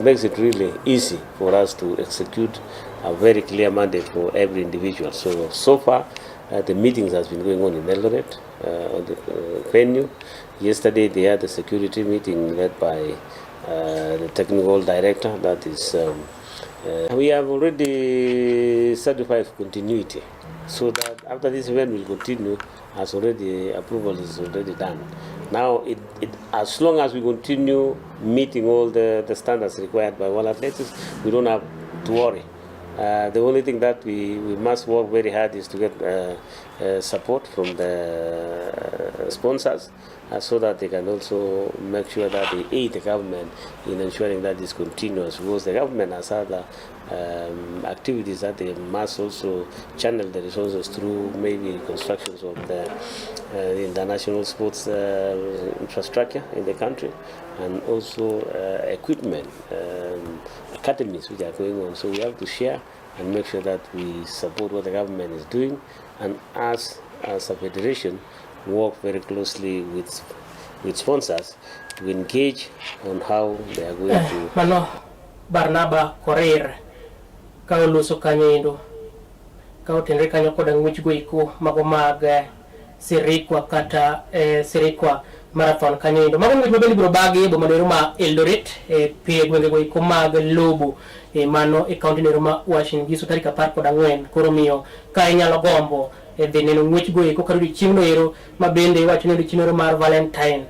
It makes it really easy for us to execute a very clear mandate for every individual. So far, the meetings has been going on in Eldoret, on the venue. Yesterday, they had a security meeting led by the technical director. That is, we have already certified continuity, so that after this event will continue, as already approval is already done. Now, as long as we continue meeting all the standards required by World Athletics, we don't have to worry. The only thing that we must work very hard is to get support from the sponsors, so that they can also make sure that they aid the government in ensuring that this continues, because the government has other activities that they must also channel the resources through, maybe constructions of the international sports infrastructure in the country, and also equipment, academies which are going on. So we have to share and make sure that we support what the government is doing, and as a federation, work very closely with sponsors to engage on how they are going to. Mano Barnaba Korir kao luso kanyindo kao tenre kanyo koda ngwich go iko mago mag sirikwa kata sirikwa marathon kanyindo mago ngwich mabeli bro bagi bo manero ma Eldoret pe gwenge go iko mag Lobo mano e county nero ma Washington giso tarika 14 koro miyo ka inyalo gombo de neno ngwich go iko karudi chiengno ero mabende wacho ni chinoro mar Valentine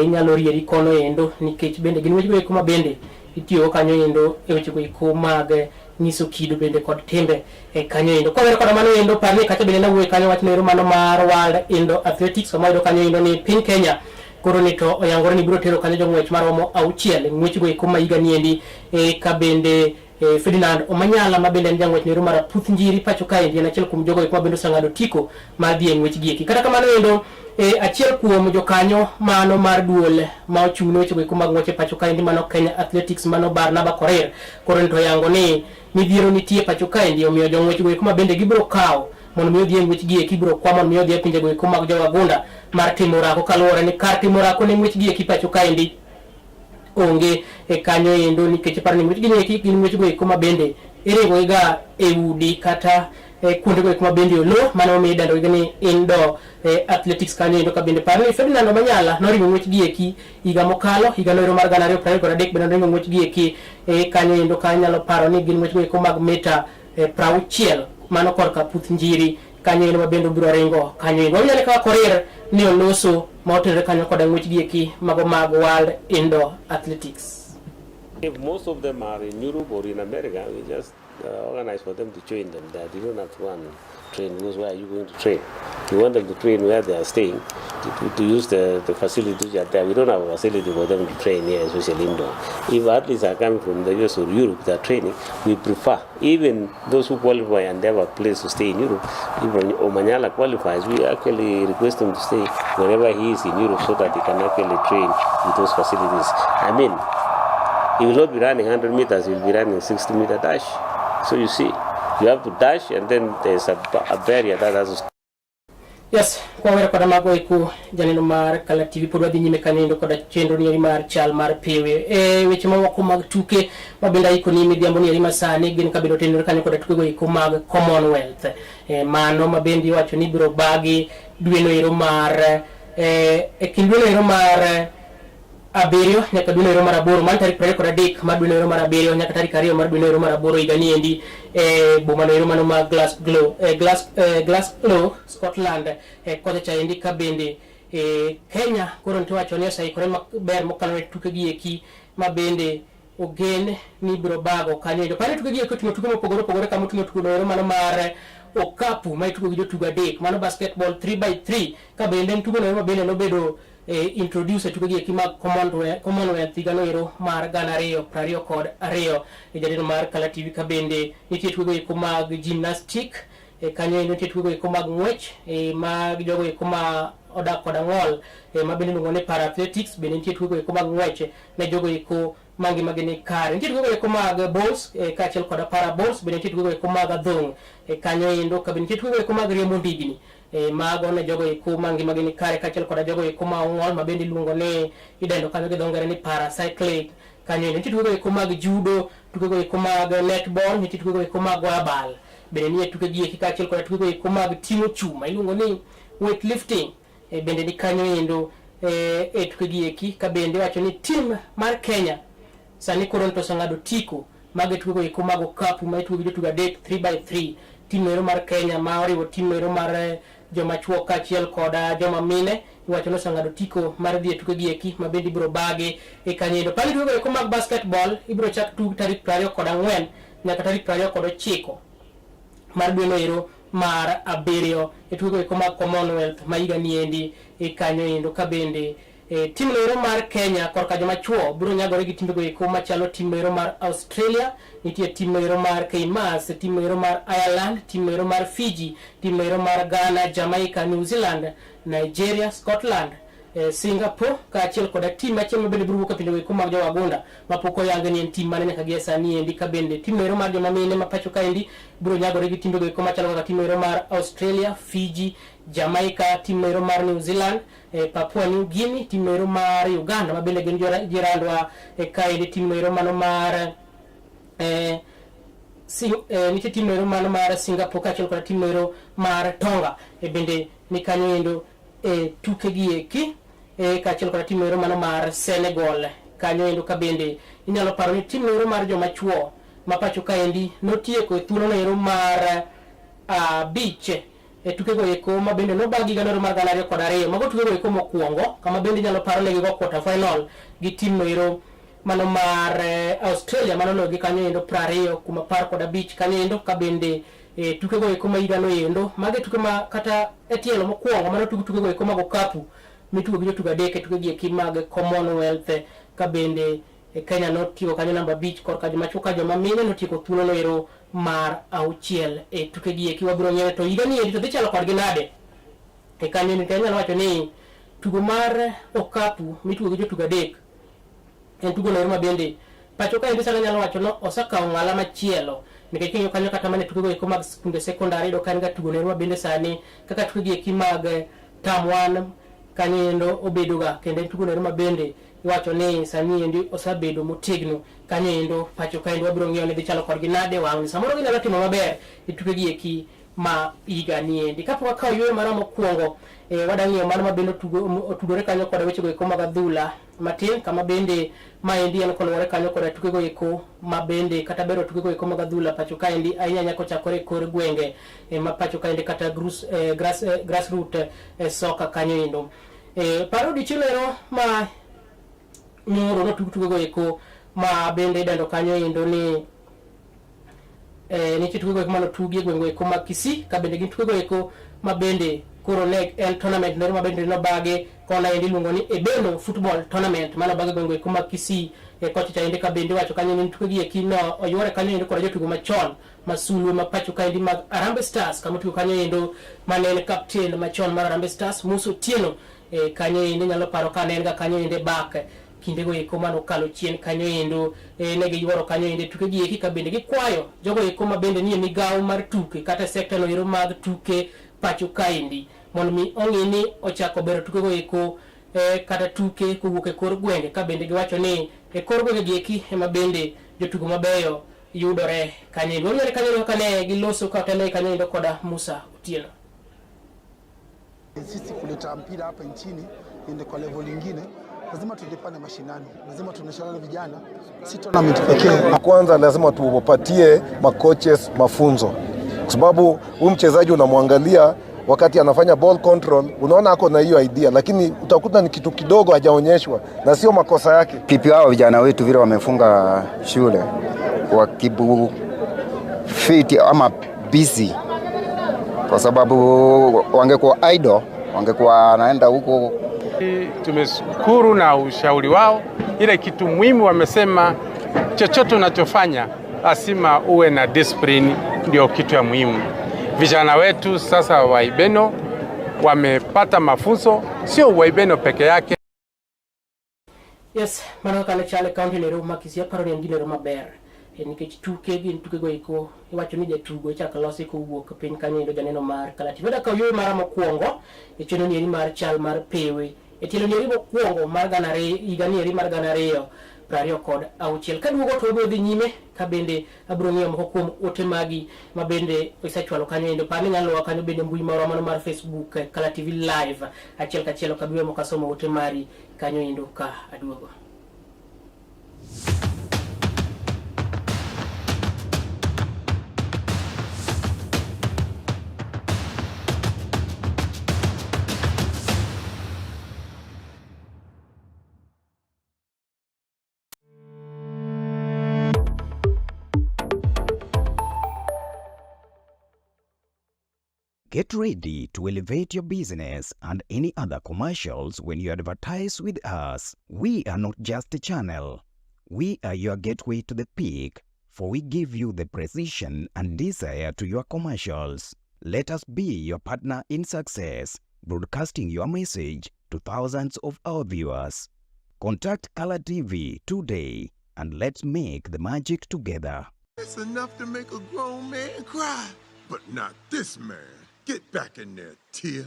inyalo rieri kono endo nikech bende gin weche go iko mabende itiyo kanyo endo e weche go iko mag nyiso kido bende kod timbe kanyo endo kowere kod mano endo parni kata bende na wuoy kanyo wach nero mano mar World Indo Athletics omayudo kanyo endo ni piny Kenya koro ni to oyangore ni biro tero kanyo jong'wech maromo 6 ng'wech go iko ma higa niendi ka bende Ferdinand Omanyala mabende en jang'wech nero mar Puth Njiri pacho kae en achiel kuom jogo ma bende osang'ado tiko mar dhi e ng'wech gieki. Kata kamano endo achiel kuom jokanyo mano mar duol ma ochung' ne weche go mag ng'wech pacho kae mano Kenya Athletics mano Barnaba Korir koro to yango ni midhiero nitie pacho kae ndio omiyo jong'wech go ma bende gibiro kawo mondo miyo dhi e ng'wech gieki biro kwa mondo miyo dhi e pinje go mag jowagunda mar timo rako kaluwore ni kar timo rako ne ng'wech gieki pacho kae ndi onge kanyo endo nikech parni ng'wech gieki gin ng'wech go iko mabende irego iga e udi kata kuonde go iko mabende olo mano omiyo idendo ni Indo Athletics kanyo endo ka bende parni Ferdinand Omanyala noringo ng'wech gieki higa mokalo higa noero mar 2023 bende noringo ng'wech gieki kanyo endo kanyalo paro ni gin ng'wech go iko mag mita 60 mano korka Puth Njiri kanyo endo mabende biro ringo kanyo endo onyalo ka Korir ni oloso motere kanyo koda ng'wech gieki mago mag World Indo Athletics. If most of them are in Europe or in America, we just organize for them to train them there. You don't have to one train, because where are you going to train? You want them to train where they are staying, to use the facilities that are there. We don't have a facility for them to train here, especially indoor. If athletes are coming from the US or Europe, they are training, we prefer, even those who qualify and they have a place to stay in Europe, if Omanyala qualifies, we actually request him to stay wherever he is in Europe so that he can actually train with those facilities. I mean, he will not be running 100 meters, he will be running 60-meter dash. So you see, you have to dash and then there's a barrier that has to... Yes, kwa wera kwa mago iku janino mar Kala TV podwa dhi nyime kanendo koda chenro ni mar chal mar pewe weche mawako mag tuke mabenda iko ni midhiambo ni masani gin kabedo tenore kanyo koda tuke go iko mag Commonwealth mano mabendi wacho ni biro bagi dweno ero mar kindweno ero mar Abirio nyaka dweno ero mar aboro man tarik 23 mar dweno ero mar abiriyo nyaka tarik 2 mar dweno ero mar aboro higa ni endi bomano ero mano mag Glasgow Scotland kocha cha endi ka bende Kenya koro ntiwacho ni osaikore maber mokalo tuke gieki mabende ogen ni biro bago kanyo pane tuke gieki oting'o tuke mopogore kama oting'o tuke ero mano mar okapu ma itugo gi jotugo adek mano basketball 3x3 ka bende tugo no bende no bedo introduce tugo gi mag Commonwealth higano ero mar 2022 jadino mar Kala TV ka bende nitie tugo eko mag gymnastic kanyo nitie tugo eko mag ng'wech mag jogo eko ma odak koda ng'ol ma bende luongo ni para athletics bende nitie tugo eko mag ng'wech ne jogo eko mangi magene kare nitie tugo eko mag bowls kaachiel koda para bowls bende nitie tugo eko mag adhong kanyo endo ka bende nitie tugo eko mag riembo ndigni mago ne jogo eko mangi magene kare kaachiel koda jogo eko ma ong'ol ma bende luongo ni idendo kanyo gi dho ngere ni paracycling kanyo nitie tuke go mag judo, tuke go mag netball, nitie tuke go mag ball. Bende nie tuke gi kaachiel kod tuke go mag ting'o chuma iluongo ni weightlifting. Bende ni kanyo endo tuke gi ka bende wacho ni team mar Kenya sani koro to sangado tiko mag tuke go mag okapu ma tuke gi jotugo adek 3x3. Team ero mar Kenya ma oriwo team ero mar joma chuo kaachiel koda joma mine iwacho no sangado tiko mar dhi tuke gi ma bende ibiro bage kanyo. Pali tuke go mag basketball ibiro chak tug tarik 24 nyaka tarik 29 mar dwe noero mar abiriyo tuke go mag Commonwealth ma higa ni endi kanyo endo ka bende team noero mar Kenya korka joma chuo biro nyagore gi timbe go machalo team noero mar Australia, nitie team noero mar Kaimas, team noero mar Ireland, team noero mar Fiji, team noero mar Ghana, Jamaica, New Zealand, Nigeria, Scotland, Singapore kaachiel koda team machielo bende biro wuok e pinje go mag jowagunda mapok oyangi ni en team mane nyaka gi sani endi ka bende team noero mar joma mine ma pacho ka endi biro nyagore gi timbe go machalo kaka team noero mar Australia, Fiji, Jamaica, team noero mar New Zealand, Papua New Guinea, team noero mar Uganda ma bende gin jirandwa ka endi team noero mano mar nitie team noero mano mar Singapore kaachiel kod team noero mar Tonga bende ni kanyo endo tuke gi kaachiel kod team noero mano mar Senegal kanyo endo ka bende inyalo paro ni team noero mar joma chuo ma pacho ka endi notieko e thuolo noero mar beach tuke go ma bende nobagi ganoro mar 2002 mago tuke go mokwongo kama bende inyalo paro ne gigo quarter final gi team noero mano mar Australia mano no gi kanyo endo 20 kuma par kod beach kanyo endo ka bende tuke go ma higa no endo mage tuke ma kata etielo mokwongo mano tuke go mag okapu mitugo gi jotugo adek tuke gi mag Commonwealth ka bende Kenya notieko kanyo namba beach korka joma chuo ka joma mine notieko thuolo noero mar auchiel tuke gi wabiro ng'eyo to higa ni to dhi chalo kodgi nade kanyo ni Kenya wacho ni tugo mar okapu mitugo gi jotugo adek en tugo noero ma bende pacho ka sani nyalo wacho no osakawo ng'ala machielo nikech kinyo kanyo kata mane tuke go mag skunde secondary do kan ga tugo noero ma bende sani kaka tuke gi mag term 1 kanyo endo obedo ga kendo tugo noero ma bende iwacho ni sani endi osabedo motegno kanyo endo pacho ka endo wabiro ng'iyo ni dhi chalo kodgi nade wang' samoro ginyalo timo maber tuke gi ma higa ni endi kapok akawo yweyo mara mokwongo wadang'iyo mano ma bende otudore kanyo kod weche go mag adhula matin kama bende ma endi en koluwore kanyo kod tuke go ma bende kata bero tuke go mag adhula pacho ka endi ahinya nyako chakore kor gwenge ma pacho ka endi kata grassroot soccer kanyo endo paro di chilero ma nyoro no tuke go ma bende dando kanyo endo ni nitie tuke go ma no tugi gwenge go mag Kisii ka bende gin tuke go ma bende koro ne en tournament nero ma bende no bage kona endi luongo ni Ebeno football tournament mano bage gwenge go mag Kisii kocha cha endi ka bende wacho kanyo ni tuke gi no oyore kanyo endi kod jotugo machon masulwe ma pacho ka endi mag Harambee Stars kama tugo kanyo endo mane en captain machon mar Harambee Stars Musa Otieno kanyo endi nyalo paro ka ne en ga kanyo endi bak kinde go mano kalo chien kanyo endo ne gi yuoro kanyo ende tuke gi ka bende gikwayo jogo ma bende nie migawo mar tuke kata sector no ero mag tuke pacho ka endi mondo mi ong'i ni ochako bero tuke go kata tuke kowuok e kor gwenge ka bende giwacho ni e kor gwenge gi ema bende jotugo mabeyo yudore kanyo endo wanyore kanyo ka ne giloso ka tele kanyo endo koda Musa Otieno. Sisi kuleta mpira hapa nchini ende kwa level nyingine lazima tujipane mashinani, lazima tunashana vijana, si tournament pekee. Kwanza lazima tuwapatie makoches mafunzo, kwa sababu huyu mchezaji unamwangalia wakati anafanya ball control, unaona ako na hiyo idea, lakini utakuta ni kitu kidogo hajaonyeshwa na sio makosa yake. Pipi hao vijana wetu vile wamefunga shule wakibu fit ama busy, kwa sababu wangekuwa idle, wangekuwa anaenda huko. Tumeshukuru na ushauri wao. Ile kitu muhimu wamesema chochote unachofanya lazima uwe na discipline, ndio kitu ya muhimu. Vijana wetu sasa wa Ebeno wamepata mafunzo, sio wa Ebeno peke yake. Yes, mano kale chale county ne Roma Kisii paro ni ngine Roma ber. Nikech tuke gin tuke go iko iwacho ni jatugo chaka losi ko wuok piny kanyo ndo janeno mar Kalati. Veda ka yoy mara mokwongo e cheno ni mar chal mar pewe. E tielo ni mokwongo mar ganare igani mar ganare prario kod auchiel. Kaduogo to obiro dhi nyime ka bende abiro ng'iyo moko kuom ote magi ma bende isechwalo kanyo endo. Pani nyalo kanyo bende mbui moro mano mar Facebook Kala TV Live achiel kachiel kabiro mo kasomo ote mari kanyo endo ka aduogo. Get ready to elevate your business and any other commercials when you advertise with us. We are not just a channel. We are your gateway to the peak, for we give you the precision and desire to your commercials. Let us be your partner in success, broadcasting your message to thousands of our viewers. Contact Kala TV today and let's make the magic together. It's enough to make a grown man cry, but not this man. Get back in there, Tia.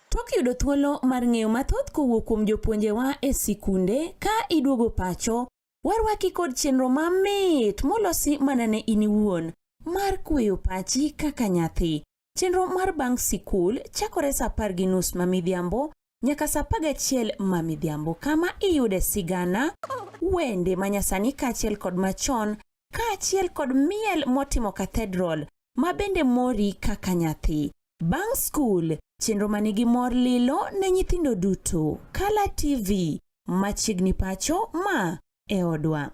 Tok yudo thuolo mar ng'eyo mathoth kowuok kuom jopuonjewa e sikunde ka iduogo pacho, warwaki kod chenro mamit molosi mana ne in iwuon mar kweyo pachi kaka nyathi. Chenro mar bang' sikul chakore saa 10:30 mamidhiambo nyaka saa 11 mamidhiambo, kama iyude sigana, wende manyasani kaachiel kod machon, kaachiel kod miel motimo cathedral ma bende mori kaka nyathi. Bang' school, chenro manigi mor lilo ne nyithindo duto. Kala TV, machiegni pacho ma e odwa.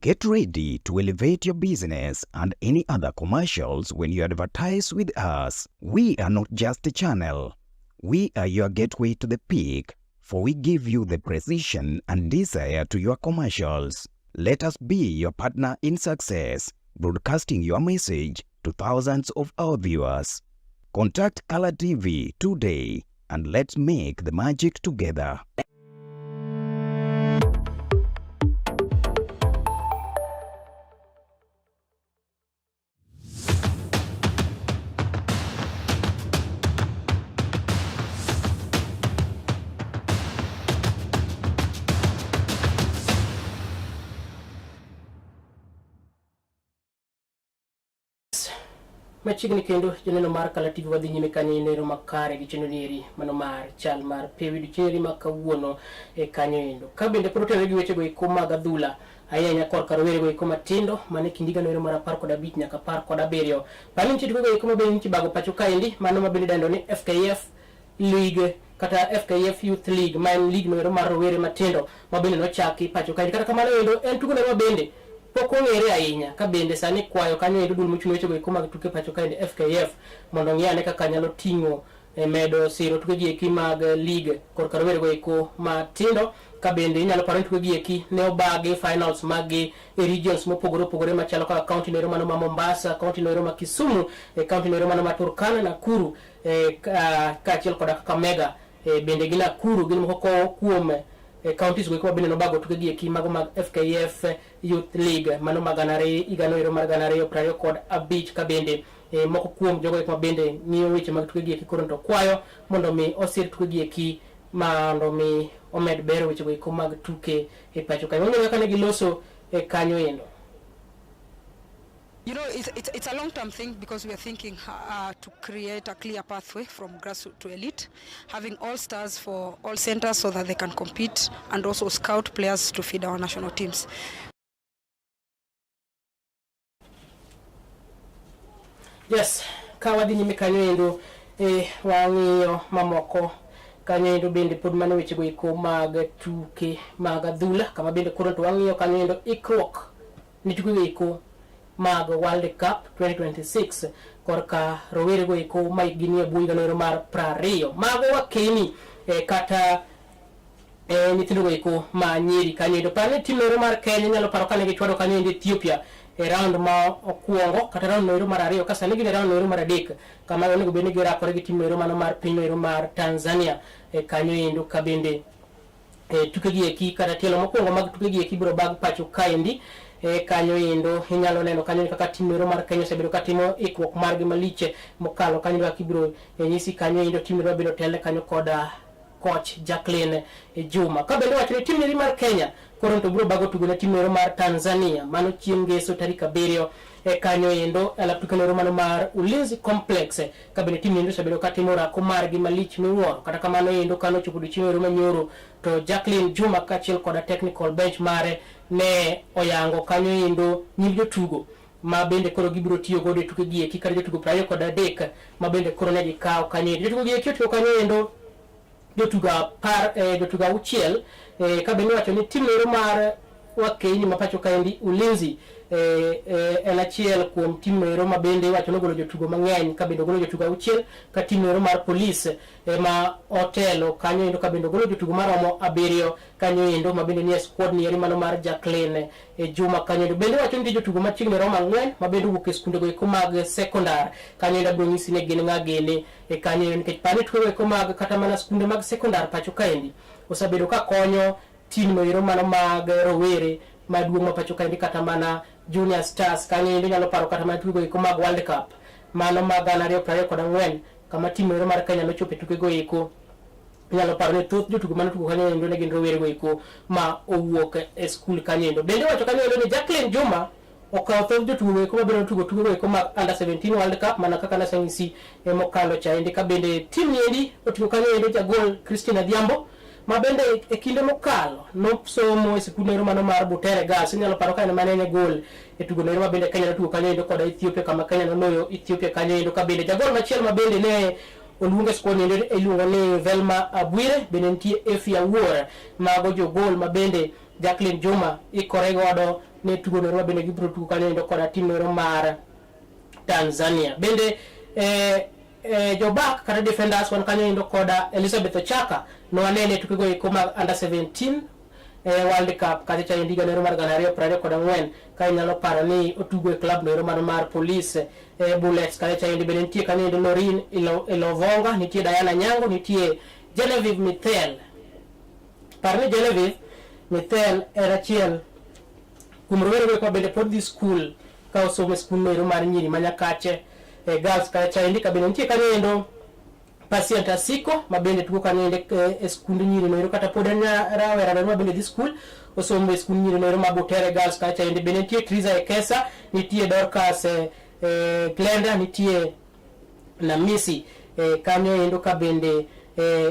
Get ready to elevate your business and any other commercials when you advertise with us. We are not just a channel. We are your gateway to the peak, for we give you the precision and desire to your commercials. Let us be your partner in success, broadcasting your message to thousands of our viewers. Contact Kala TV today and let's make the magic together. Machiegni kendo joneno mar Kala TV wadhi nyime kanyo nero makare gi chenro nieri mano mar chal mar pewi chenro ma kawuono e kanyo endo. Ka bende protenre gi weche go iko mag adhula ayanya korka rowere go iko matindo mane kindiga nero mar 15 nyaka 17. Pali ntie go iko mabende ntie bago pacho kaendi mano mabende dendo ni FKF League kata FKF Youth League, man league nero mar rowere matindo mabende nochaki pacho kaendi. Kata kamano endo en tugo nero mabende poko ng'ere ahinya ka bende sani kwayo kanyo endo dul mochung' weche go iko mag tuke pacho kaendi FKF mondo ng'iyane kaka nyalo ting'o medo siro tuke gi eki mag league korka rowere go iko matindo. Ka bende inyalo paro tuke gi eki ne obagi finals mag e regions mopogore opogore machalo kaka county nero mano ma Mombasa, county nero ma Kisumu, county nero mano ma Turkana, Nakuru, kaachiel kod Kakamega, bende gi Nakuru gin moko kuom counties go iko bende no bago tuke gi eki mago mag FKF Youth League mano maganare igano ero mar ganare 25 ka bende moko kuom jogo iko bende ng'iyo weche mag tuke gi eki koro to kwayo mondo mi osir tuke gi eki mondo mi omed bero weche go iko mag tuke e pacho ka ng'eyo kaka ne giloso e kanyo endo. You know, it's a long-term thing because we are thinking to create a clear pathway from grassroots to elite, having all stars for all centers so that they can compete and also scout players to feed our national teams. Yes, kawadhi nyime kanyo endo wang'iyo mamoko kanyo endo bende pod mano weche go iko mag tuke mag adhula kama bende koro to wang'iyo kanyo endo ikruok ni tuke go iko mag World Cup 2026 korka rowere go iko maigini bui ganero mar 20 mago wakeni kata nyithindo go iko ma nyiri kanyo endo. Pane tim nero mar Kenya nyalo paro kane gichwado kanyo endo Ethiopia round ma okuongo kata round nero mar 2 kasa nigi round nero mar 3 kama onego bende girakore gi tim nero mano mar piny nero mar Tanzania kanyo endo. Ka bende tuke gi eki kata tielo mokuongo mag tuke gi eki biro bag pacho kaendi kanyo endo inyalo neno kanyo kaka tim ero mar Kenya osebedo katimo ikruok margi maliche mokalo kanyo kaka ibiro nyisi kanyo endo tim ero bedo tele kanyo koda coach Jacqueline Juma. Ka bende wacho ni tim ero mar Kenya koro to biro bago tugo na tim ero mar Tanzania mano chieng' ngeso tarik 7 kanyo endo alatukano ero mano mar Ulinzi Complex. Ka bende tim ero osebedo katimo rako margi malich miwuoro kata kamano endo kano chopo chieng' ero manyoro to Jacqueline Juma kachiel koda technical bench mare ne oyango kanyo endo nyim jotugo ma bende koro gibiro tiyo godo e tuke gieki kata jotugo 23 ma bende koro ne gikawo kanyo jotugo gieki otiyo kanyo endo jotuga auchiel ka bende wacho ni tim ero mar Wakeni mapacho kaendi Ulinzi en achiel kuom tim ero ma bende wacho nogolo jotugo mang'eny ka bende ogolo jotugo auchiel ka tim ero mar Police ma otelo kanyo endo ka bende ogolo jotugo maromo 7 kanyo endo ma bende nie squad ni ero mano mar Jacqueline Juma kanyo endo bende wacho ni jotugo machiegni romo 4 ma bende wuok e skunde go eko mag secondary kanyo endo biro nyisi ne gin ng'agene kanyo endo nikech pani tugo eko mag kata mana skunde mag secondary pacho kaendi osabedo ka konyo tim ero mano mag rowere maduong' ma pacho kaendi kata mana Junior Stars kanyo endo nyalo paro kata mana tugo eko mag World Cup mano mag 2024 kama tim ero mar Kenya nochopo e tuke go eko nyalo paro ni thoth jotugo mane tugo kanyo endo ne gin rowere go eko ma owuok e skul kanyo endo bende wacho kanyo endo ni Jacqueline Juma okawo thoth jotugo eko mabiro tugo tugo eko mag Under 17 World Cup mana kaka nasanyisi mokalo cha ende ka bende tim niendi otugo kanyo endo jagol Christina Diambo ma bende e kinde mokalo no somo e sikul ero mano mar Butere Girls inyalo paro ka en manene gol e tugo ero ma bende Kenya notugo kanyo endo koda Ethiopia kama Kenya noloyo Ethiopia kanyo endo ka bende jagol machiel ma bende ne oluonge squad endo iluongo ni Velma Abwire bende nitie Efi Awuor mago jogol ma bende Jacqueline Juma ikore godo ne tugo ero ma bende gibiro tugo kanyo endo koda tim ero mar Tanzania bende jobak kata defenders wan kanyo endo koda Elizabeth Ochaka no anene tukego eko mag Under 17 World Cup kata cha indiga nero mar 2024 ka inyalo paro ni otugo e club nero mar Police Bullets kata cha indi bende nitie kanyo endo Lorin Ilovonga nitie Diana Nyango nitie Genevieve Mithel parne Genevieve Mithel era chiel kuom rowere ko bende pod di school ka osomo school nero mar nyiri manyakache girls kata cha indi ka bende nitie kanyo endo Patient Asiko mabende tuko kanyo ende e skund nyiri no kata pod rawera no mabende di school osomo e skund nyiri no ma Butere Girls kata ende bende nitie Triza Ekesa nitie Dorcas Glenda nitie Namisi kanyo endo ka bende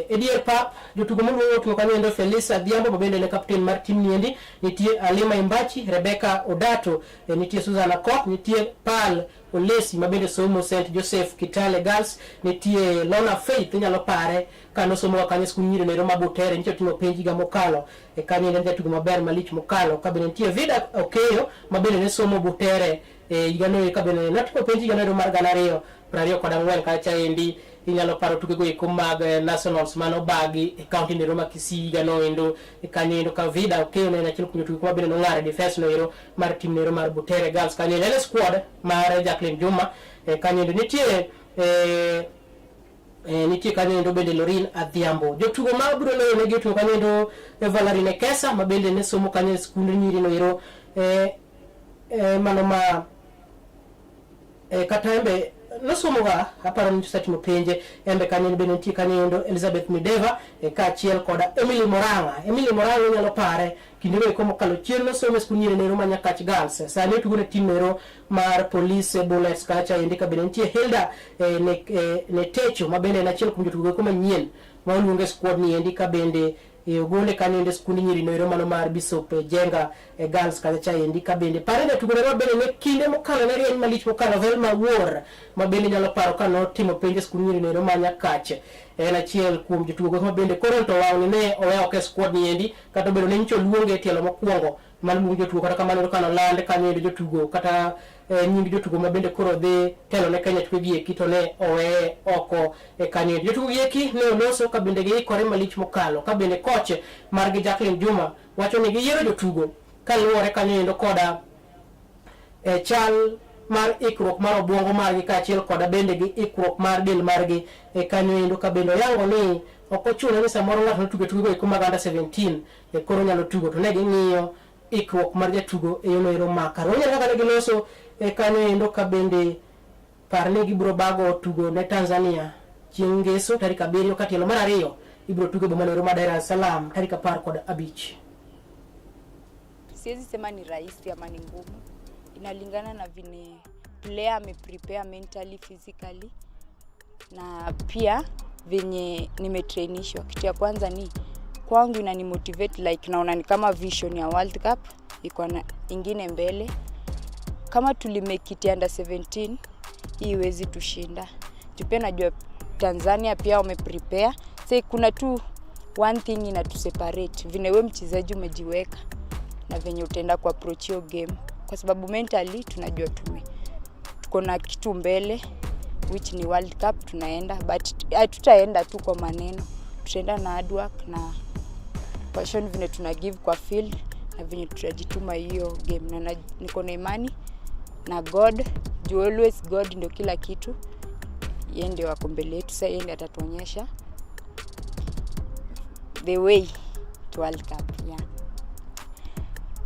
Edier Pap jotugo moluwo tuko kanyo endo Felisa Diambo mabende ne captain mar team niendi nitie Alima Imbachi Rebecca Odato nitie Susanna Koch nitie Pal Olesi mabende somo St Joseph Kitale Girls nitie Lona Faith nyalo pare kano somo kanyo skul nyiri no ma Butere nitie timo penji ga mokalo kanyo endo jatugo maber malich mokalo ka bende nitie Vida Okeyo mabende ne somo Butere igano ka bende natiko penji ga no mar 2024 kacha endi inyalo paro tukego eko mag nationals mano bagi e county nero ma Kisii gano endo kanyo endo ka Vida Okeyo ne achiel kuom tugo ma bende no ng'are defense no ero mar team nero mar Butere Girls kanyo endo squad mar Jacqueline Juma kanyo endo nitie nitie kanyo endo bende Lorin Adhiambo jotugo ma biro loyo ne jotugo kanyo endo Valerine Kesa ma bende ne somo kanyo skund nyiri no ero mano ma kata embe nosomo ga aparo ni sati mopenje embe kanyo bende nitie kanyo endo Elizabeth Mideva ka achiel koda Emily Moranga nyalo pare kindego eko mokalo chien nosomo skul nyiri nero manyakach Girls sani tugo ne team nero mar Police Bullets kacha ende ka bende nitie Hilda ne Techo ma bende na achiel kuom jotugo eko manyien ma oluonge squad ni endi ka bende ogole kanyo ende skund nyiri no ero mano mar Bishop Jenga Girls kacha endi ka bende pare ne tugo nero bende ne kinde mokalo ne rieny malich mokalo Velma Awuor ma bende nyalo paro ka no timo penje skund nyiri no ero manyakache en achiel kuom jotugo ma bende koro to wang ne oweyo ke squad ni endi kata bedo ne ncho luonge tielo mokwongo man luongo jotugo kata kamano kana lande kanyo endo jotugo kata nying jotugo ma bende koro dhi telo ne Kenya tugo gi kito ne owe oko kanyo jotugo gi eki ne oloso ka bende giikore malich mokalo ka bende coach mar gi Jacqueline Juma wacho ni giyiero jotugo kaluwore kanyo endo koda chal mar ikruok mar obwongo margi ka achiel koda bende gi ikruok mar del margi kanyo endo ka bende yango ni ok ochuno ni samoro ng'ato tugo tugo eko mag Under 17 koro nyalo tugo to ne ging'iyo ikruok mar jatugo e yono ero makar wanyalo kaka giloso kanyo endo ka bende parne gibro bago tugo ne Tanzania chieng' ngeso tarik 7 ka tielo mar 2 ibro tugo boma no ma Dar es Salaam tarik 15. Siwezi sema ni rahisi ama ni ngumu, inalingana na vile player ameprepare mentally, physically na pia venye nimetrainishwa. Kitu ya kwanza ni kwangu inanimotivate, like naona ni kama vision ya World Cup iko na ingine mbele. Kama tulimake it under 17 hii iwezi tushinda. Tupia najua Tanzania pia wameprepare. Say kuna tu one thing inatuseparate, vile wewe mchezaji umejiweka na venye utaenda ku approach hiyo game, kwa sababu mentally tunajua tuko na kitu mbele which ni World Cup tunaenda, but tutaenda tu kwa maneno, tutaenda na hard work na passion vile tuna give kwa field na venye tutajituma hiyo game, na niko na imani na God, you always God ndio kila kitu, yeye ndio wako mbele yetu, sasa yeye atatuonyesha the way to World Cup. Yeah.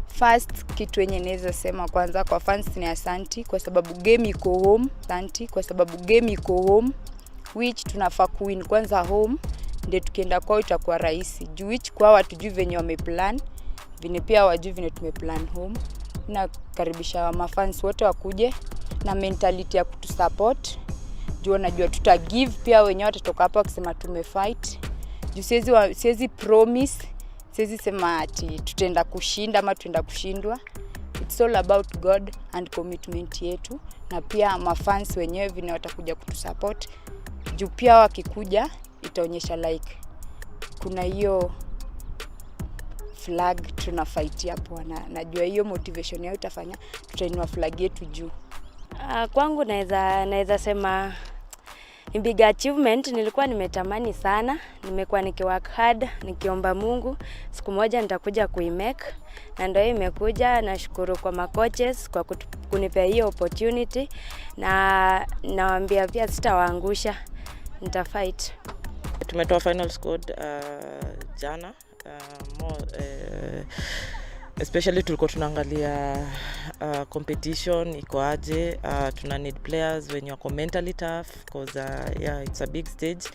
First kitu yenye naweza sema kwanza kwa fans ni asanti, kwa sababu game iko home. Asanti kwa sababu game iko home, which tunafaa kuwin kwanza home, ndio tukienda kwao itakuwa rahisi. Juu which kwa watu juu venye wameplan, vile pia wajui vile tumeplan home. Na karibisha mafans wote wakuje na mentality ya kutusupport. Juu najua tuta give pia wenyewe watatoka hapa wakisema tumefight. Juu siwezi promise, siwezi sema ati tutaenda kushinda ama tutaenda kushindwa. It's all about God and commitment yetu, na pia mafans wenyewe vile watakuja kutusupport. Juu pia wakikuja itaonyesha like kuna hiyo flag tunafight hapo, na najua hiyo motivation yao itafanya tutainua flag yetu juu. Kwangu naweza sema ni big achievement, nilikuwa nimetamani sana, nimekuwa nikiwork hard, nikiomba Mungu siku moja nitakuja kuimake, na ndio imekuja. Nashukuru kwa macoaches kwa kunipea hiyo opportunity, na nawaambia pia sitawaangusha, nitafight. Tumetoa final squad jana, especially tulikuwa tunaangalia competition iko aje, tuna need players when you are mentally tough because yeah, it's a big stage,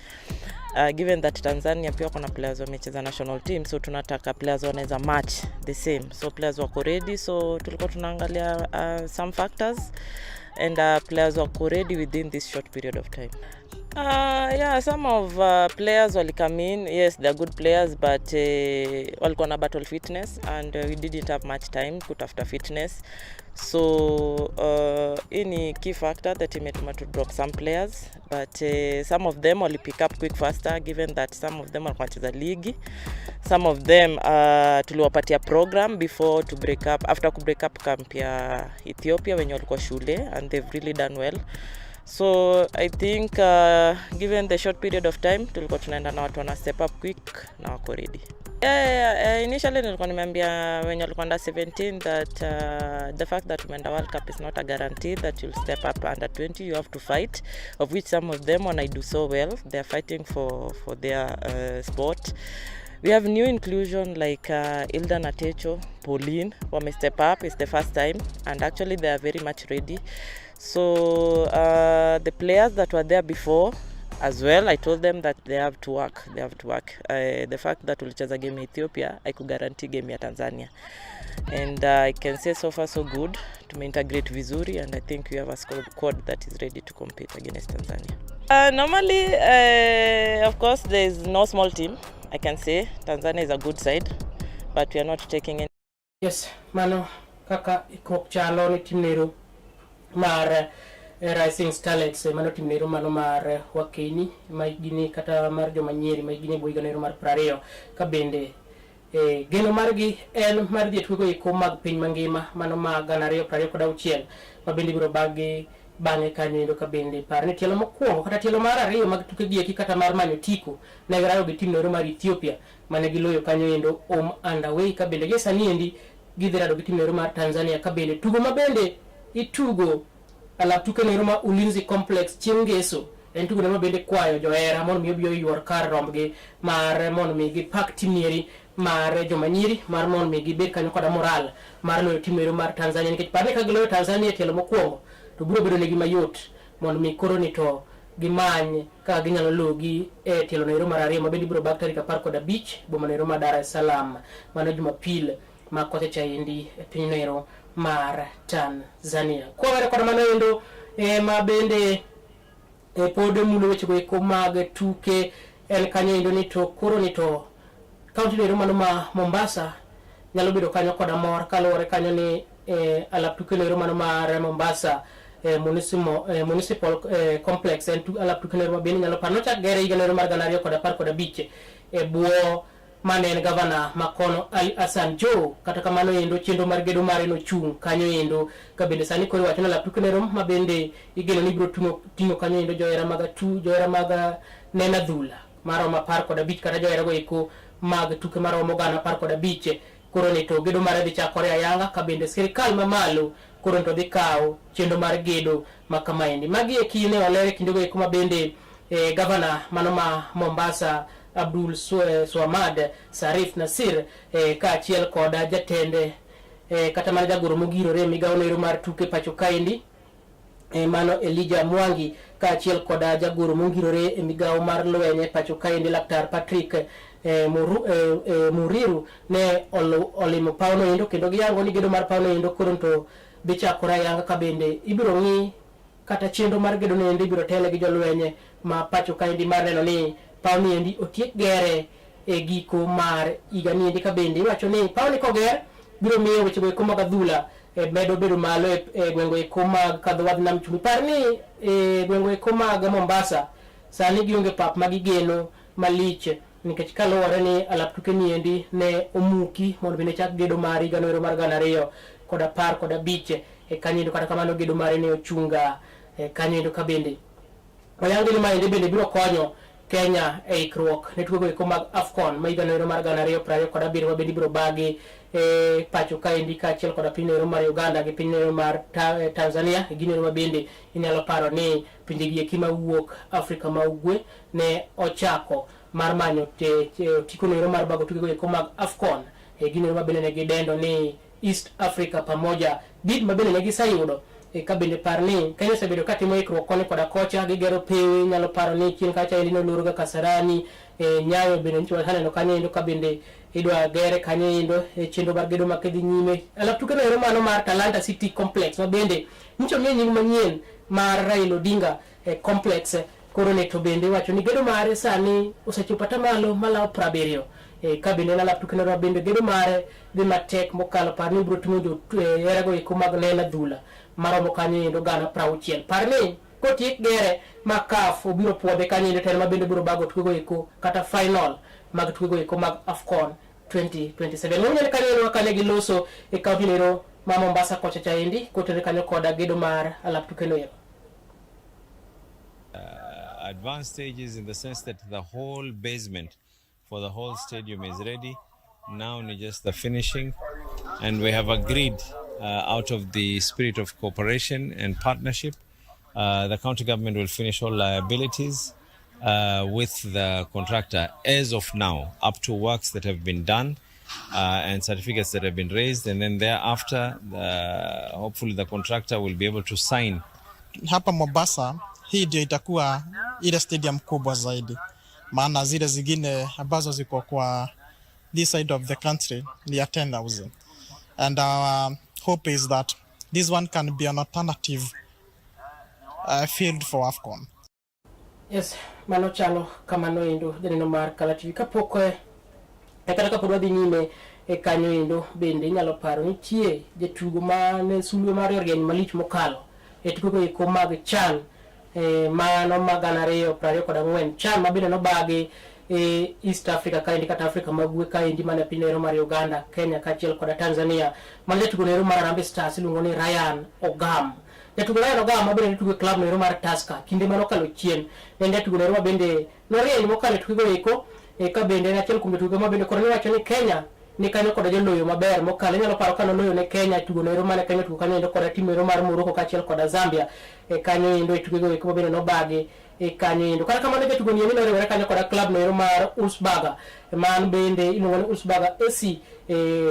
given that Tanzania pia kuna players wamecheza national team, so tunataka players wanaweza match the same, so players wako ready, so tulikuwa tunaangalia some factors and players wako ready within this short period of time. Yeah, some of players will come in. Yes, they're good players, but walikuwa na battle fitness, and we didn't have much time kutafuta fitness. So any key factor that imetuma to drop some players, but some of them will pick up quick faster, given that some of them walikuwa wanacheza ligi. Some of them tuliwapatia program before to break up, after ku break up camp ya Ethiopia wenye walikuwa shule, and they've really done well. So I think given the short period of time tulikuwa tunaenda na watu wana step up quick na wako ready. Initially nilikuwa nimeambia when you're under 17 that the fact that umeenda World Cup is not a guarantee that you'll step up under 20. You have to fight, of which some of them when I do so well, they're fighting for their sport. We have new inclusion like Ilda Natecho, Pauline, wame step up. It's the first time, and actually they are very much ready. So the players that were there before as well, I told them that they have to work. The fact that ulicheza game Ethiopia, I could guarantee game ya Tanzania. And I can say so far so good. Tumeintegrate vizuri, and I think we have a squad that is ready to compete against Tanzania. Normally, of course, there is no small team. I can say Tanzania is a good side, but we are not taking any. Yes, mano kaka ikok chalo ni timnero mar Rising Starlets, mano timnero mano mar Wakeni maigini kata mar jomanyeri maigini boiganero mar Prario ka bende geno margi en mar dhi tugo iko mag piny mangima mano ma gana 2026 ma bende biro bagi bang'e kanyo endo ka bende par ni tielo mokwongo kata tielo mar ariyo mag tuke gieki kata mar manyo tiko ne garayo gi timnero mar Ethiopia mane giloyo kanyo endo underway ka bende ge sani endi gidhirado gi timnero mar Tanzania ka bende tugo ma bende itugo ala tuke nero ma Ulinzi Complex chieng' ngeso en tugo ma bende kwayo johera mondo mi obiyo yor kar rombgi mar mondo mi gi pak timnieri mar jomanyiri mar mondo mi gibed kanyo koda moral mar loyo timero mar Tanzania nikech pare ka giloyo Tanzania tielo mokwongo to biro bedo negi mayot mondo mi koro ni to gimany ka ginyalo logi e tielo noero mar ariyo ma bende biro bak tarik 15 boma noero mar Dar es Salaam mano Jumapil ma kote chaendi e piny noero mar Tanzania. Kwa kod mano endo ma bende pod mulo weche go eko mag tuke en kanyo endo ni to koro ni to kaunti noero mano ma Mombasa nyalo bedo kanyo koda mor kaluwore kanyo ni alap tuke noero mano mar Mombasa municipal complex en alap tuke noero ma bende nyalo par nochak gere higa noero mar 2015 e buo manen gavana makono Ali Hassan Joho. Kata kamano endo chenro mar gedo mare no chung kanyo endo ka bende sani koro wacho na laptuke ne rom ma bende igeno ni biro tingo kanyo endo johera maga nena dhula maro ma par kod abich kata johera go eko mag tuke maro mo gana par kod abich koro ne to gedo mare dhi chakore ayanga ka bende sirikal mamalo koro to dhi kawo chenro mar gedo makamaendi magi e kine olere kinde go eko ma bende gavana mano ma Mombasa Abdul Swamad Sarif Nasir ka achiel koda jatende kata mana jagoro mogirore migawo noero mar tuke pacho kaendi mano Elijah Mwangi ka achiel koda jagoro mogirore e migawo mar lwenye pacho kaendi Laktar Patrick Muriru ne olimo pawno endo kendo giyango ni gedo mar pawno endo koro to bichakora yanga ka bende ibiro ng'i kata chenro mar gedo no endo ibiro tele gi jolwenye ma pacho kaendi mar neno ni pawni endi otiek gere e giko mar igani endi ka bende iwacho ni pawni koger biro miyo weche go eko mag adhula medo bedo malo e gwengo eko mag kadho wadh nam chumbi. Par ni gwengo eko mag Mombasa sani gionge pap magigeno malich nikech kaluwore ni alap tuke ni endi ne omuki mondo bende chak gedo mar higa noero mar 2015 e kanyo endo kata kamano gedo mare ne ochunga kanyo endo ka bende oyango ni maendi bende biro konyo Kenya e ikruok ne tugo eko mag AFCON ma higa noero mar 2027 bende biro bagi pacho kaendi ka achiel koda piny noero mar Uganda gi piny noero mar Tanzania e gino ma bende inyalo paro ni pinjegi eki mawuok Afrika ma ugwe ne ochako mar manyo tiko noero mar bago tugo eko mag AFCON e gino ma bende ne gidendo ni East Africa pamoja bid ma bende ne gisayudo ka bende par ni Kenya osebedo katimo ikruok koni koda kocha gigero pewe nyalo paro ni chien kacha elino luruga Kasarani Nyayo bende nicho haneno kanyo endo ka bende idwa gere kanyo endo chenro mar gedo makedhi nyime alap tuke noero mano mar Talanta City Complex ma bende nicho miyo nying manyien mar Raila Odinga complex koro ne to bende wacho ni gedo mare sani osechopo tamalo malawo 70 ka bende alap tuke noero bende gedo mare dhi matek mokalo par ni biro timo erago eko mag nena dhula maromo kanyo endo 60 par ni kotiek gere makaf obiro puodhe kanyo endo telo ma bende biro bago tuke go eko kata final mag tuke go eko mag AFCON 2027 monyele kanyo endo kane giloso e kaunti noero ma Mombasa kocha chaendi kotere kanyo koda gedo mar alap tuke noero. Advanced stages in the sense that the whole basement for the whole stadium is ready. Now it's just the finishing, and we have agreed out of the spirit of cooperation and partnership, the county government will finish all liabilities with the contractor as of now, up to works that have been done and certificates that have been raised, and then thereafter hopefully the contractor will be able to sign. Hapa Mombasa hii ndio itakuwa ile stadium kubwa zaidi, maana zile zingine ambazo ziko kwa this side of the country ni 10,000, and our hope is that this one can be an alternative field for AFCON. Yes, mano chalo kamano endo deneno mar Kala TV kapok kata kapod wadhi nyime e kanyo endo bende inyalo paro nitie jatugo mane sulwe mar rieny malich mokalo e tugo eko mag CHAN mano mag 2024 CHAN ma bende nobagi East Africa kaendi kata Afrika magwe kaendi mana piny noero mar Uganda, Kenya kachiel koda Tanzania. Man jatugo noero mar Harambee Stars iluongo ni Ryan Ogam. Jatugo Ryan Ogam ma bende tugo club noero mar Tusker kinde mano kalo chien. Ne jatugo noero ma bende norieny mokalo tugo eko ka bende achiel kuom tugo ma bende koro ni wacho ni Kenya ni kanyo koda joloyo maber mokalo nyalo paro kano loyo ne Kenya tugo no ero mane Kenya tugo kanyo endo koda timu ero mar Morocco kaachiel koda Zambia kanyo endo e tugo eko bende no bagi kanyo endo kata kamano jatugo ni no riwore kanyo koda club no ero mar Ulsberger man bende iluongo ni Ulsberger AC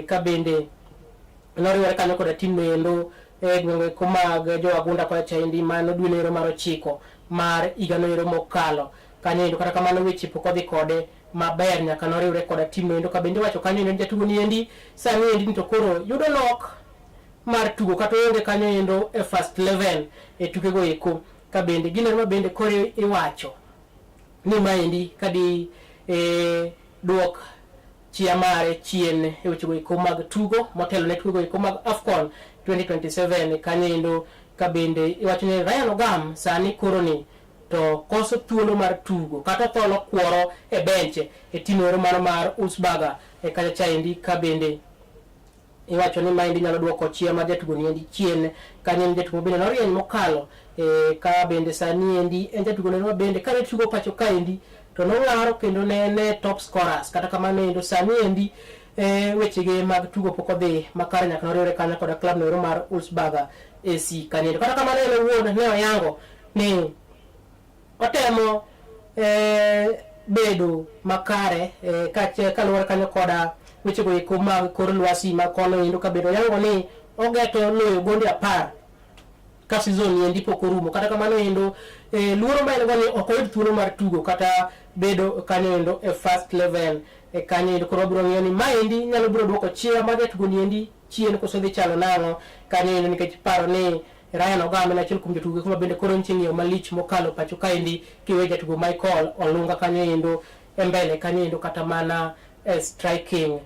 ka bende no riwore kanyo koda timu endo gwenge komag jo agunda kwa chaindi mano dwe no ero mar 9 mar higa no ero mokalo kanyo endo kata kamano weche pok odhi kode maber nyaka no riwre koda timu endo ka bende wacho kanyo endo jatugo ni endi sani endi to koro yudo nok mar tugo kata onge kanyo endo e first 11 e tuke go eko ka bende gino ma bende koro iwacho ni maendi kadi duok chia mare chien e weche go eko mag tugo motelo ne tugo go eko mag AFCON 2027 kanyo endo ka bende iwacho ni Ryan Ogam sani koro ni to koso thuolo mar tugo kata tholo kuoro e benche e timu ero mar Ulsberger kanya chaindi ka bende iwacho ni maendi nyalo duoko chia ma jatugo ni endi chien kanyo jatugo bende norieny mokalo ka bende sani endi en jatugo no bende kane tugo pacho kaendi to nolaro kendo ne top scorers kata kamano endo sani endi wechege mag tugo pok odhi makare nyaka noriwre kanyo koda club no ero mar Ulsberger AC kanyo kata kamano ene wuon ne oyango ni otemo bedo makare kaluwore kanyo koda weche go eko mag kor lwasi ma kono endo ka bedo yango ni ogeto loyo gonde 10 ka season endi pok orumo kata kamano endo luoro ma en go ni ok oyud thuolo mar tugo kata bedo kanyo endo e first 11 kanyo endo koro biro ng'iyo ni maendi nyalo biro duoko chia ma jatugo ni endi chien koso dhi chalo nang'o kanyo endo nikech paro ni Ryan Ogam en achiel kuom jotugo kuma bende koro nitie ng'iyo malich mokalo pacho kaendi kiwe jatugo Michael Olunga kanyo endo e mbele kanyo endo kata mana striking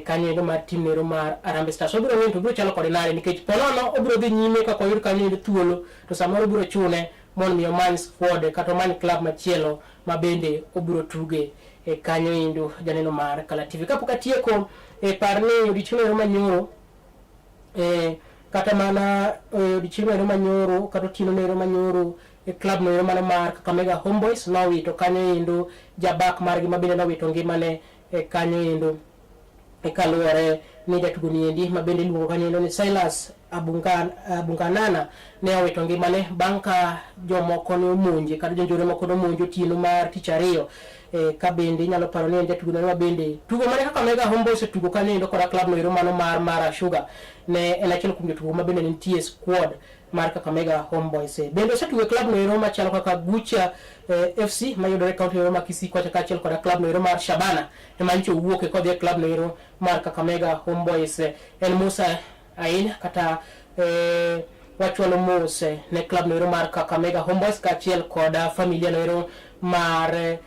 kanyo endo mar team nero mar Harambee Stars obiro ng'io to biro chalo kod nare nikech ponono obiro dhi nyime kaka oyud kanyo endo thuolo to samoro biro chune mon miyo man squad kata man club machielo ma bende obiro tuge kanyo endo janeno mar Kala TV kapok atieko parni odiochieng' ero manyoro kata mana odiochieng' ero manyoro kata otieno ero manyoro club no ero mana mar Kakamega Homeboys nowito kanyo endo jabak margi ma bende nowito ngimane kanyo endo kaluwore ni jatugo ni endi ma bende luongo kanyo endo ni Silas Abunganana ne owito ngimane bang' ka jomoko ne omonje kata jonjore moko ne omonjo otieno mar tich ariyo ka bende inyalo paro ni en jatugo no ma bende tugo mane Kakamega Homeboys tugo kanyo endo koda club no ero mano mar Mara Sugar ne en achiel kuom jotugo ma bende nitie squad mar Kakamega Homeboys bende osetugo club no ero machalo kaka Gucha FC mayudore kaunti ero ma Kisii kwacha kaachiel koda club no ero mar Shabana emanyicho wuok kodhi e club no ero mar Kakamega Homeboys en Musa Ain kata wachwalo mos ne club no ero mar Kakamega Homeboys kaachiel koda familia no ero mar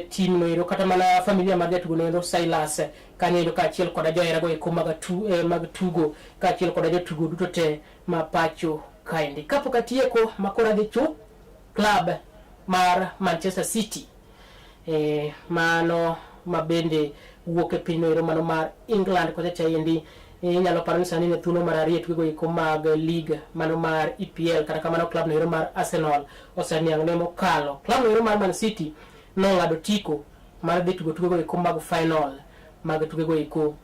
team no ero kata mana familia mar jatugo no ero Silas kanyo ero kaachiel koda johera go eko mag tugo kaachiel koda jotugo duto te ma pacho kaendi kapok atieko makora dhi chu club mar Manchester City mano ma bende wuok e piny no ero mano mar England kocha chaendi inyalo paro ni sani ne thuolo mar ariyo tugo eko mag league mano mar EPL kata kamano club no ero mar Arsenal oseniang' ne mokalo club no ero mar Man City nong'ado tiko mar dhi tugo eko mag final mag tugo eko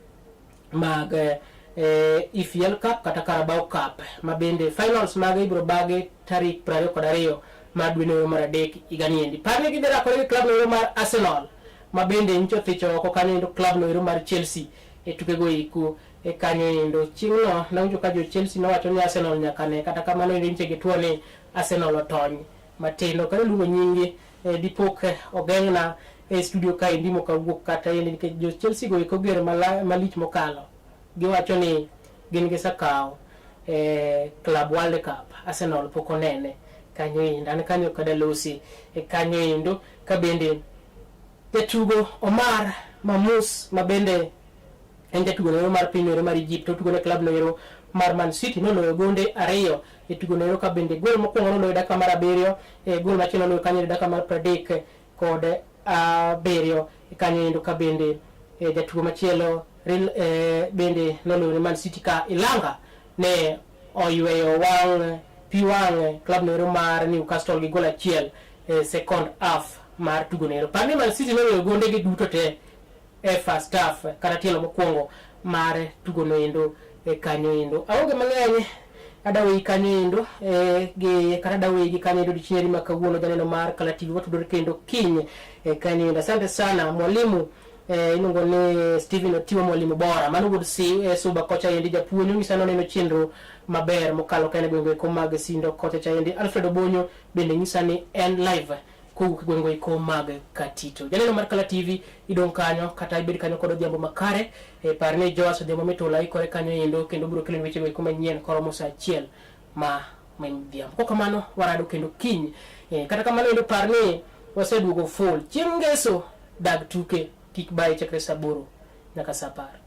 mag EFL Cup kata Carabao Cup ma bende finals mag ibro bage tarik 22 mar dwe no mar adek igani endi parne gi dara kore club no mar Arsenal ma bende ncho thicho oko kanyo endo club no mar Chelsea e tukego eko kanyo endo ching'no nawinjo ka jo Chelsea nowacho ni Arsenal nyaka ne kata kamano endo nitie gituo ni Arsenal otony matindo kane luongo nyingi dipok ogeng'na studio ka indimo kawuok kata endi nikech jo Chelsea go eko gere malich mokalo giwacho ni gin gisakawo Club World Cup Arsenal pok onene kanyo endo an kanyo kada losi kanyo endo ka bende jatugo Omar Mamus ma bende en jatugo no mar piny no mar Egypt to tugo ne club no ero mar Man City no loyo gonde ariyo e tugo no ero ka bende gol mokwongo no loyo dakika mar 7 gol machielo loyo kanyo dakika mar 30 kod 7 kanyo endo ka bende jatugo machielo bende no loyo Man City ka Ilanga ne oyweyo wang' club no ero mar Newcastle gi gol achiel second half mar tugo no ero. Pande Man City no loyo gonde gi duto te first half kata tielo mokwongo mar tugo no endo kanyo endo. Aonge mang'eny adawi kanyo endo gi kata dawi gi kanyo endo dichieri makawuono janeno mar Kala TV watudore kendo kiny kanyo endo. Asante sana mwalimu inongo ni Steven Otiwa, mwalimu bora mano would see suba kocha yendi japuonyo misano neno chenro maber mokalo kane gwenge ko mag Sindo kocha cha yendi. Alfred Obonyo bende nyisani en live kowuok gwenge ko mag Katito. Janeno mar Kala TV idong kanyo kata ibed kanyo kod jambo makare parne Joas de momento lai kore kanyo yendo kendo biro kelen weche ko manyien koromo sa achiel ma mendiam. Ko kamano warado kendo kiny kata kamano endo parne waseduogo full chieng' ngeso dag tuke kik bai chakre saboro nyaka sapar.